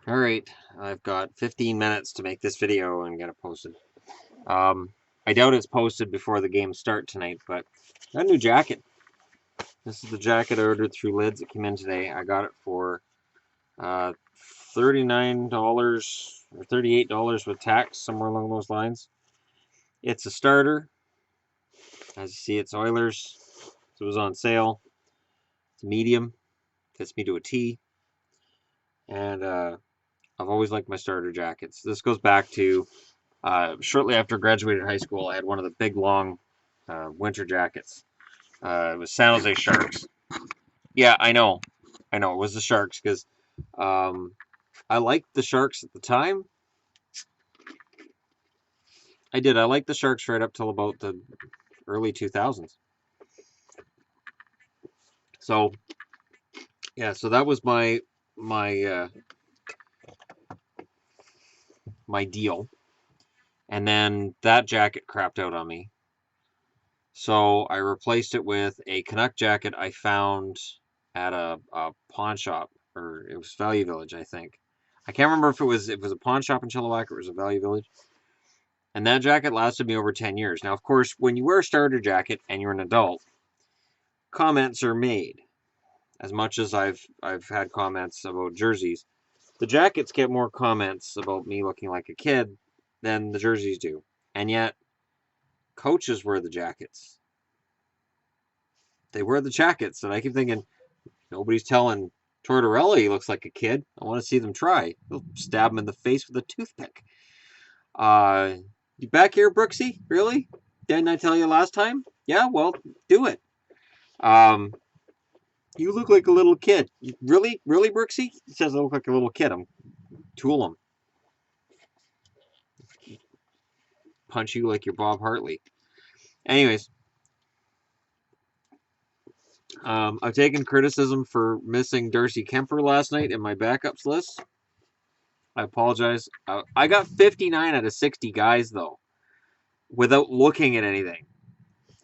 All right, I've got 15 minutes to make this video and get it posted. Um, I doubt it's posted before the games start tonight, but I got a new jacket. This is the jacket I ordered through Lids. It came in today. I got it for uh, $39 or $38 with tax, somewhere along those lines. It's a starter. As you see, it's Oilers. So it was on sale. It's medium. Fits me to a T. And I've always liked my starter jackets. This goes back to shortly after I graduated high school. I had one of the big, long winter jackets. It was San Jose Sharks. Yeah, I know. I know. It was the Sharks because um, I liked the Sharks at the time. I did. I liked the Sharks right up till about the early 2000s. So, yeah, so that was my my deal. And then that jacket crapped out on me. So I replaced it with a Canuck jacket I found at a pawn shop, or it was Value Village, I think. I can't remember if it was a pawn shop in Chilliwack or it was a Value Village. And that jacket lasted me over 10 years. Now, of course, when you wear a starter jacket and you're an adult, comments are made. As much as I've had comments about jerseys, the jackets get more comments about me looking like a kid than the jerseys do. And yet, coaches wear the jackets. They wear the jackets, and I keep thinking, nobody's telling Tortorella he looks like a kid. I want to see them try. They'll stab him in the face with a toothpick. Uh, you back here, Brooksy? Really? Didn't I tell you last time? Yeah, well, do it. Um, you look like a little kid. Really, really, Brooksy? He says I look like a little kid. I'm tool him, punch you like you're Bob Hartley. Anyways, I've taken criticism for missing Darcy Kemper last night in my backups list. I apologize. I got 59 out of 60 guys though, without looking at anything.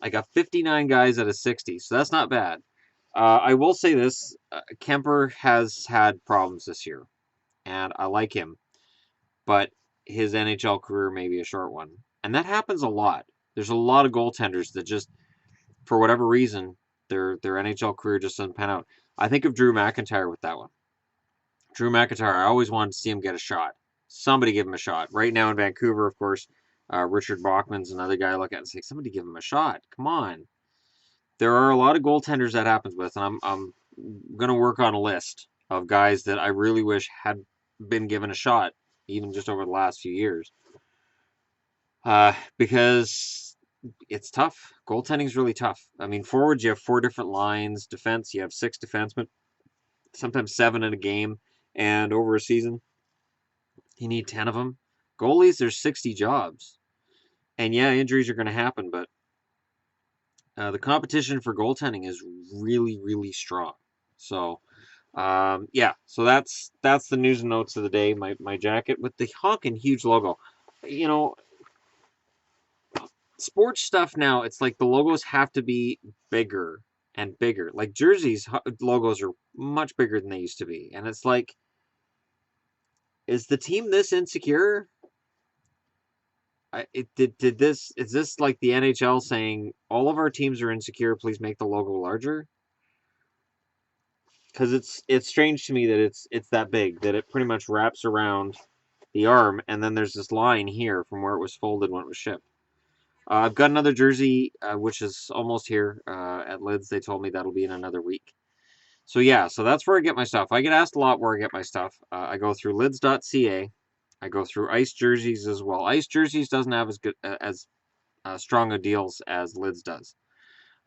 I got 59 guys out of 60, so that's not bad. I will say this: Kemper has had problems this year, and I like him, but his NHL career may be a short one, and that happens a lot. There's a lot of goaltenders that just, for whatever reason, their NHL career just doesn't pan out. I think of Drew McIntyre with that one. Drew McIntyre, I always wanted to see him get a shot. Somebody give him a shot. Right now in Vancouver, of course, Richard Bachman's another guy I look at and say, somebody give him a shot. Come on. There are a lot of goaltenders that happens with, and I'm going to work on a list of guys that I really wish had been given a shot, even just over the last few years. Because it's tough. Goaltending is really tough. I mean, forwards, you have 4 different lines. Defense, you have 6 defensemen, sometimes 7 in a game. And over a season, you need 10 of them. Goalies, there's 60 jobs. And yeah, injuries are going to happen, but the competition for goaltending is really, really strong. So, yeah, so that's the news and notes of the day. My jacket with the honking huge logo. You know, sports stuff now, it's like the logos have to be bigger and bigger. Like jerseys logos are much bigger than they used to be, and it's like, is the team this insecure? Did this is this like the NHL saying all of our teams are insecure? Please make the logo larger. Because it's strange to me that it's that big that it pretty much wraps around the arm, and then there's this line here from where it was folded when it was shipped. I've got another jersey which is almost here at Lids. They told me that'll be in another week. So yeah, so that's where I get my stuff. I get asked a lot where I get my stuff. I go through lids.ca. I go through Ice Jerseys as well. Ice Jerseys doesn't have as good as strong of deals as Lids does.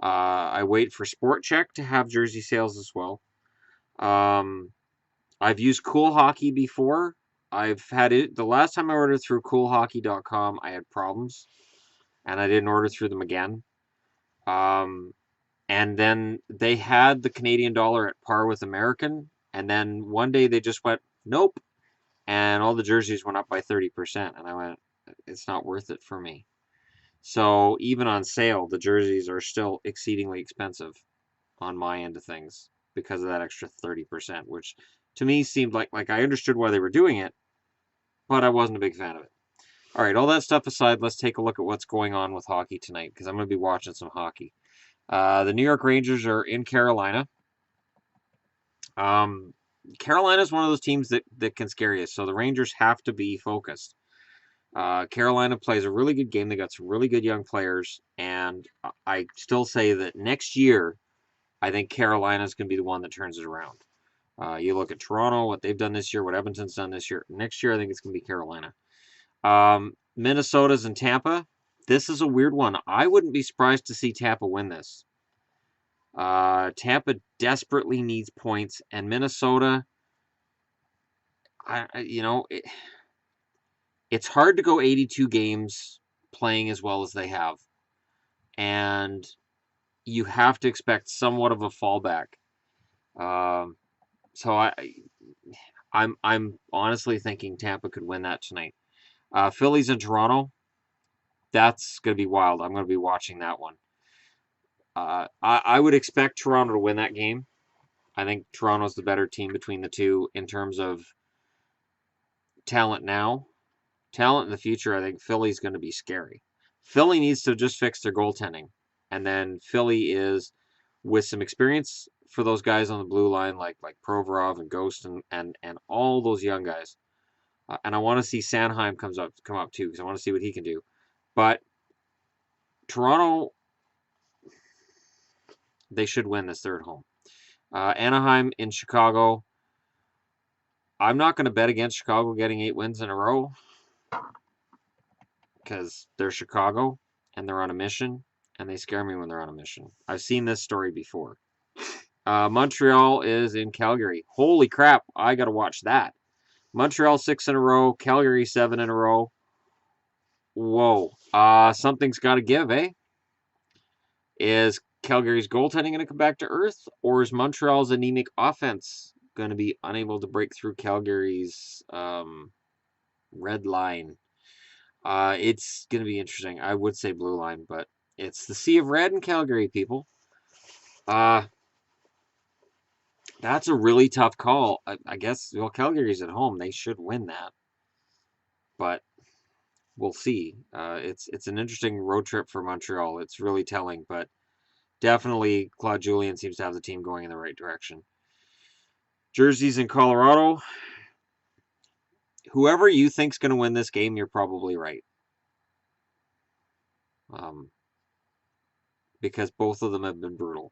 I wait for Sport Check to have jersey sales as well. Um, I've used Cool Hockey before. I've had it the last time I ordered through coolhockey.com, I had problems and I didn't order through them again. Um, and then they had the Canadian dollar at par with American, and then one day they just went nope, and all the jerseys went up by 30%, and I went, it's not worth it for me. So even on sale, the jerseys are still exceedingly expensive on my end of things because of that extra 30%, which to me seemed like I understood why they were doing it, but I wasn't a big fan of it. All right, all that stuff aside, let's take a look at what's going on with hockey tonight, because I'm going to be watching some hockey. The New York Rangers are in Carolina. Carolina is one of those teams that can scare you, so the Rangers have to be focused. Carolina plays a really good game. They got some really good young players, and I still say that next year, I think Carolina's going to be the one that turns it around. You look at Toronto, what they've done this year, what Edmonton's done this year. Next year, I think it's going to be Carolina. Minnesota's and Tampa. This is a weird one. I wouldn't be surprised to see Tampa win this. Tampa desperately needs points, and Minnesota, it's hard to go 82 games playing as well as they have, and you have to expect somewhat of a fallback. So I'm honestly thinking Tampa could win that tonight. Phillies and Toronto, that's going to be wild. I'm going to be watching that one. I would expect Toronto to win that game. I think Toronto's the better team between the two in terms of talent now. Talent in the future, I think Philly's going to be scary. Philly needs to just fix their goaltending. And then Philly is, with some experience for those guys on the blue line, like Provorov and Ghost and all those young guys. And I want to see Sanheim come up too, because I want to see what he can do. But Toronto, they should win this. They're at home. Anaheim in Chicago. I'm not going to bet against Chicago getting 8 wins in a row, because they're Chicago and they're on a mission, and they scare me when they're on a mission. I've seen this story before. Montreal is in Calgary. Holy crap, I got to watch that. Montreal 6 in a row, Calgary 7 in a row. Whoa. Something's got to give, eh? Is Calgary's goaltending going to come back to earth, or is Montreal's anemic offense going to be unable to break through Calgary's red line? It's going to be interesting. I would say blue line, but it's the Sea of Red in Calgary, people. That's a really tough call. I guess, well, Calgary's at home. They should win that. But we'll see. It's an interesting road trip for Montreal. It's really telling, but definitely Claude Julien seems to have the team going in the right direction. Jersey's in Colorado. Whoever you think's going to win this game, you're probably right. Because both of them have been brutal.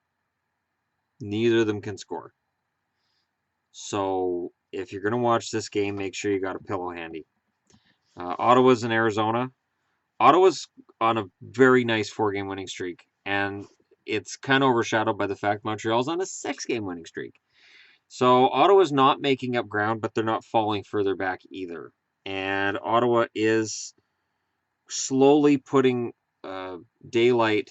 Neither of them can score. So if you're going to watch this game, make sure you got a pillow handy. Ottawa's in Arizona. Ottawa's on a very nice 4-game winning streak, and it's kind of overshadowed by the fact Montreal's on a 6-game winning streak. So Ottawa's not making up ground, but they're not falling further back either. And Ottawa is slowly putting daylight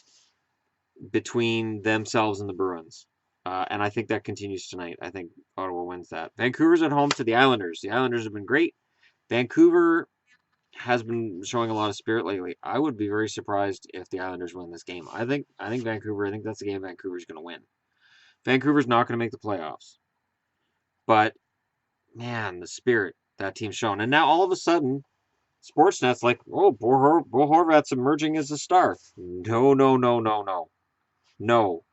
between themselves and the Bruins. And I think that continues tonight. I think Ottawa wins that. Vancouver's at home to the Islanders. The Islanders have been great. Vancouver has been showing a lot of spirit lately. I would be very surprised if the Islanders win this game. I think Vancouver, I think that's the game Vancouver's going to win. Vancouver's not going to make the playoffs. But, man, the spirit that team's shown. And now all of a sudden, Sportsnet's like, oh, Bo Horvat's emerging as a star. No. No.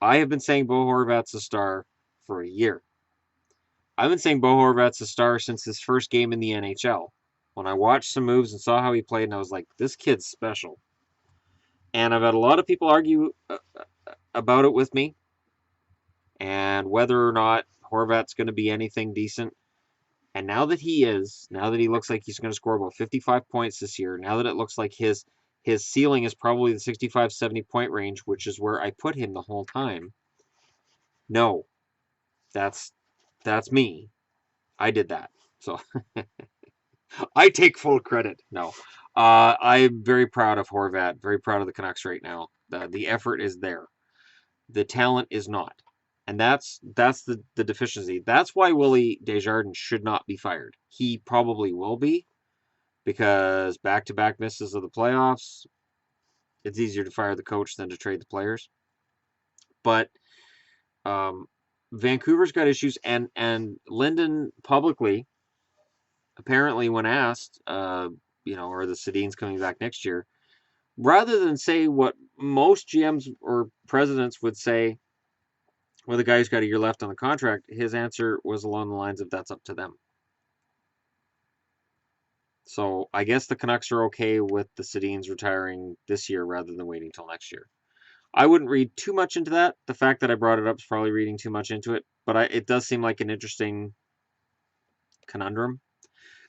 I have been saying Bo Horvat's a star for a year. I've been saying Bo Horvat's a star since his first game in the NHL. When I watched some moves and saw how he played, and I was like, this kid's special. And I've had a lot of people argue about it with me, and whether or not Horvat's going to be anything decent. And now that he looks like he's going to score about 55 points this year, now that it looks like his ceiling is probably the 65, 70 point range, which is where I put him the whole time. No, that's me. I did that. So I take full credit. No, I'm very proud of Horvat, very proud of the Canucks right now. The effort is there. The talent is not. And that's the deficiency. That's why Willie Desjardins should not be fired. He probably will be, because back-to-back misses of the playoffs, it's easier to fire the coach than to trade the players. But Vancouver's got issues, and Linden publicly, apparently, when asked, are the Sedins coming back next year? Rather than say what most GMs or presidents would say, well, the guy's got a year left on the contract, his answer was along the lines of that's up to them. So I guess the Canucks are okay with the Sedins retiring this year rather than waiting till next year. I wouldn't read too much into that. The fact that I brought it up is probably reading too much into it, but it does seem like an interesting conundrum.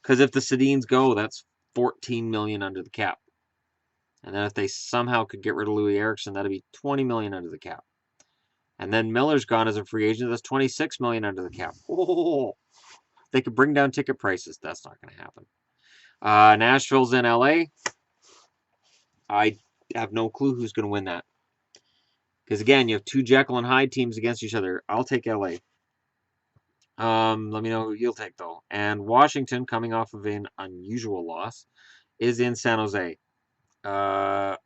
Because if the Sedins go, that's $14 million under the cap. And then if they somehow could get rid of Louis Eriksson, that'd be $20 million under the cap. And then Miller's gone as a free agent, that's $26 million under the cap. Oh, they could bring down ticket prices. That's not going to happen. Nashville's in LA. I have no clue who's going to win that. Because again, you have two Jekyll and Hyde teams against each other. I'll take LA. Let me know who you'll take though. And Washington, coming off of an unusual loss, is in San Jose. I'll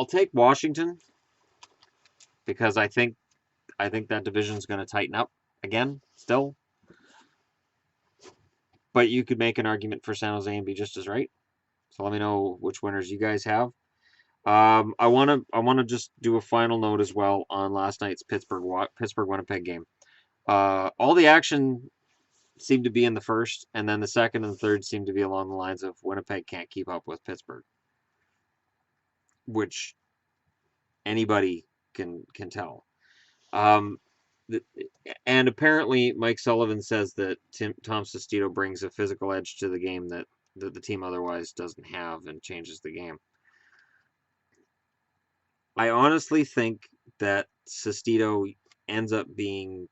take Washington because I think that division is going to tighten up again still. But you could make an argument for San Jose and be just as right. So let me know which winners you guys have. I wanna just do a final note as well on last night's Pittsburgh Winnipeg game. All the action seemed to be in the first, and then the second and third seemed to be along the lines of Winnipeg can't keep up with Pittsburgh, which anybody can tell. And apparently Mike Sullivan says that Tom Sestito brings a physical edge to the game that the team otherwise doesn't have and changes the game. I honestly think that Sestito ends up being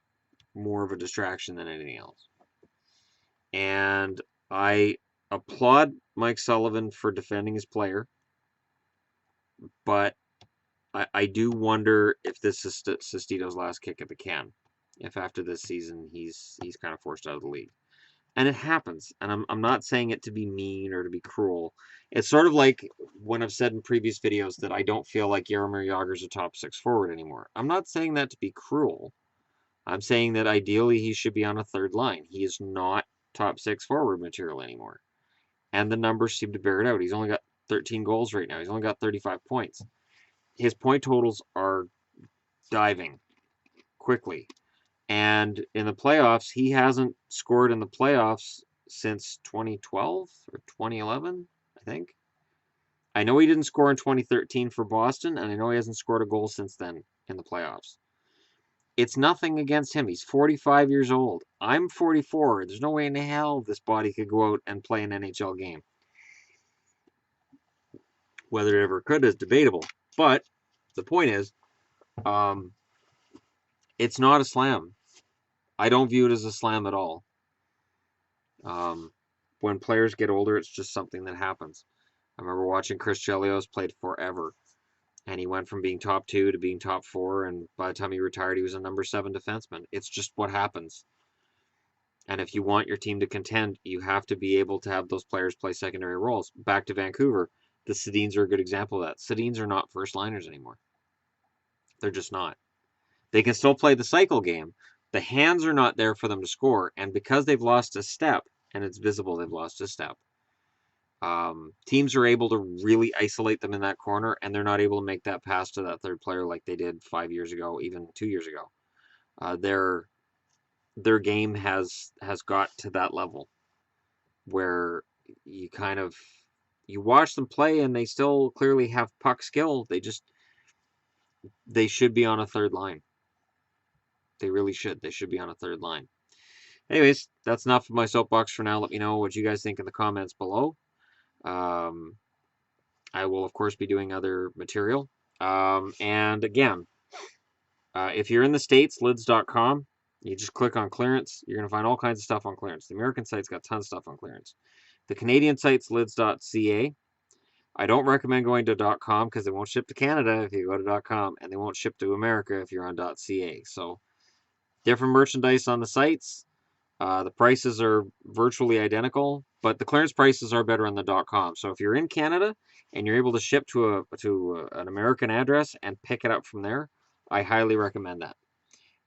more of a distraction than anything else. And I applaud Mike Sullivan for defending his player, but I do wonder if this is Sestito's last kick at the can. If after this season he's kind of forced out of the league. And it happens. And I'm not saying it to be mean or to be cruel. It's sort of like when I've said in previous videos that I don't feel like Jaromir Jagr's a top six forward anymore. I'm not saying that to be cruel. I'm saying that ideally he should be on a third line. He is not top six forward material anymore. And the numbers seem to bear it out. He's only got 13 goals right now. He's only got 35 points. His point totals are diving quickly. And in the playoffs, he hasn't scored in the playoffs since 2012 or 2011, I think. I know he didn't score in 2013 for Boston, and I know he hasn't scored a goal since then in the playoffs. It's nothing against him. He's 45 years old. I'm 44. There's no way in hell this body could go out and play an NHL game. Whether it ever could is debatable. But the point is, it's not a slam. I don't view it as a slam at all. When players get older, it's just something that happens. I remember watching Chris Chelios played forever, and he went from being top 2 to being top 4, and by the time he retired, he was a number 7 defenseman. It's just what happens. And if you want your team to contend, you have to be able to have those players play secondary roles. Back to Vancouver, the Sedins are a good example of that. Sedins are not first liners anymore. They're just not. They can still play the cycle game. The hands are not there for them to score, and because they've lost a step, and it's visible they've lost a step, teams are able to really isolate them in that corner, and they're not able to make that pass to that third player like they did 5 years ago, even 2 years ago. Their game has got to that level where you watch them play, and they still clearly have puck skill. They should be on a third line. They really should. They should be on a third line. Anyways, that's enough of my soapbox for now. Let me know what you guys think in the comments below. I will, of course, be doing other material. And again, if you're in the States, lids.com, you just click on clearance. You're going to find all kinds of stuff on clearance. The American site's got tons of stuff on clearance. The Canadian site's lids.ca. I don't recommend going to .com because they won't ship to Canada if you go to .com, and they won't ship to America if you're on .ca. So different merchandise on the sites. The prices are virtually identical, but the clearance prices are better on the .com. So if you're in Canada and you're able to ship to an American address and pick it up from there, I highly recommend that.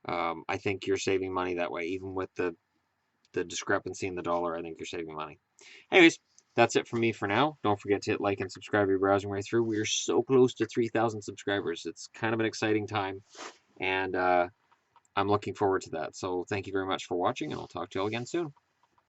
I think you're saving money that way, even with the discrepancy in the dollar. I think you're saving money. Anyways, that's it from me for now. Don't forget to hit like and subscribe if you're browsing right through. We are so close to 3,000 subscribers. It's kind of an exciting time, and I'm looking forward to that. So thank you very much for watching, and I'll talk to you all again soon.